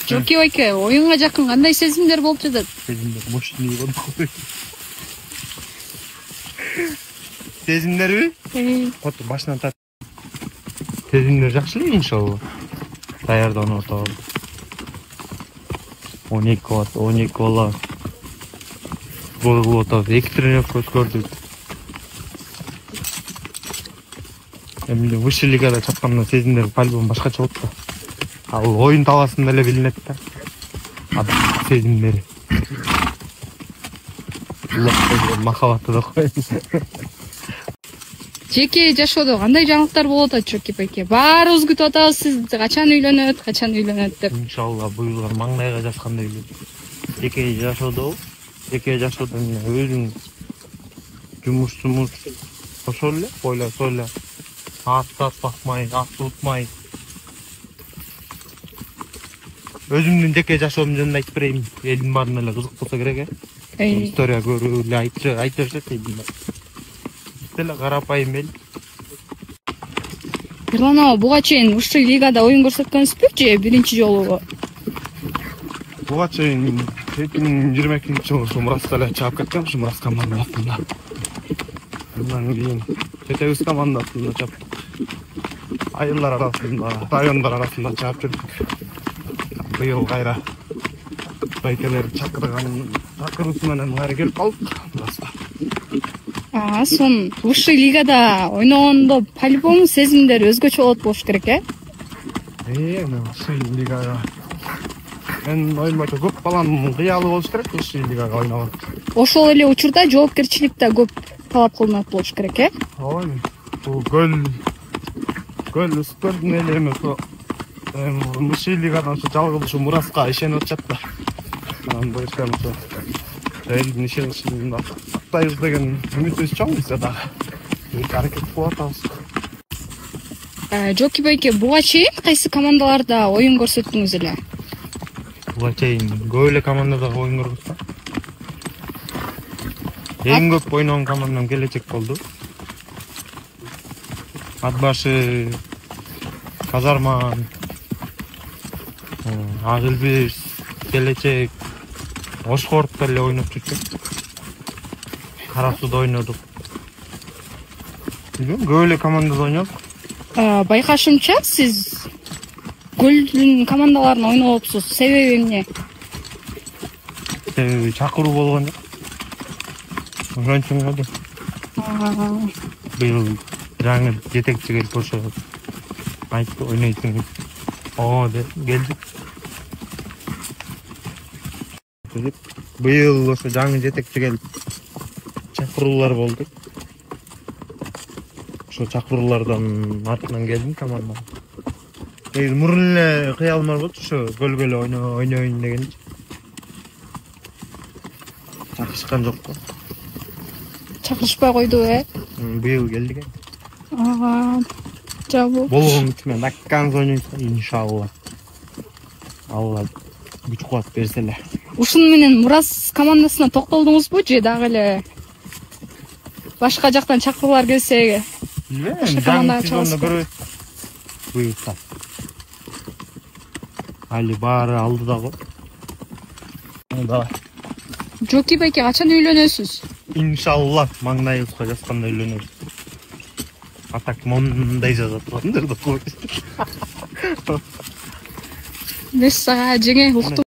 Жоки байке, оюнга жакын кандай сезимдер болуп жатат? Сезимдер мощный болду. Сезимдерби? Отур башынан тарт. Сезимдер жакшы эле иншалла. Даярданып атабыз. 12 кат, 12 бала. Болуп атабыз. 2 тренировка өткөрдүк. Эми высший лигада чапканда сезимдер по-любому башкача болот да. Ал оюн таласында эле билинет да. Сезимдери. Махаббаты да коет. Жеке жашоодо кандай жаңылыктар болуп атат Жоки байке? Баарыбыз күтүп атабыз сиз качан үйлөнөт деп. Иншалла буюлган маңдайга жазганда үйлөнөт. Жеке жашоодо өзүң жумуш ошол эле, ойлосо эле. Аттап бакмай, ат утмай. Өзүмдүн жеке жашоом жөнүндө айтып берейин. Элдин баарына эле кызык болсо керек, история көрүү эле айта беришет элдин баары. Деле карапайым эл. Ерлан ага, буга чейин ушул лигада оюн көрсөткөнсүзбү же биринчи жолу? Буга чейин 2022-жылы ушу Мураска эле чыгып кеткем, ушу Мурас командасында. Андан кийин Жетебиз командасында чаптык. Айылдар арасында, райондар арасында чаап жүрдүк. Быйыл кайра байкелер чакыруусу менен кайра келип калдык Мураска. Сон ушул лигада ойногондо по-любому сезимдер өзгөчө болот болуш керек, ушул лигага мен оюн боюнча көп баланын кыялы болуш керек ушул лигага ойногон. Ошол эле учурда жоопкерчилик да көп талап кылынат болуш керек, Ой, бул гөл спорттун эле эмес. Ушул лигадан ушу жалгыз ушу Мураска ишенип атышат да. Анан боюшкан ушу элдин ишеничин актайбыз деген үмүтүбүз чоң бизде дагы. Аракет кылып атабыз. Жоки байке, буга чейин кайсы командаларда оюн көрсөттүңүз эле? Буга чейин көп эле командада оюн көрдүк. Эң көп ойногон командам Келечек болду. Ат башы, Казарман, Агылбир, Келечек, Ошкортто эле ойноп жүрдүк. Кара сууда ойнодук. Көп эле командада ойнодук. Байкашымча, сиз Гөлдүн командаларына ойнопсуз. Себеби эмне? Себеби чакыруу болгон жок. Ошон үчүн эле. Быйыл жаңы жетекчи келип ошо айтты ойнойсуң. Деп келдик. Быйыл ошо жаңы жетекчи келип чакыруулар болду. Ошо чакыруулардан артынан келдим командага. Мурун эле кыялым бар болчу, ошо гөлгө эле ойнойн дегенчи. Чакырышкан жокко. Чакырышпай койду, Быйыл келдик. Жабы. Болгон үчүн даккан ойнойсуң, иншалла. Алла күч кубат берсе эле. Ушун менен Мурас командасына токтолдуңузбу же дагы эле башка жактан чакыруулар келсе? Башка командага чыгасызбы? Буюрса. Али баары алдыда го. Давай. Жоки байке, качан үйлөнөсүз? Иншалла, маңдайыбызга жазганда үйлөнөбүз. Атак мондай жазат тургандыр да койду. Беш сага жеңе уктум.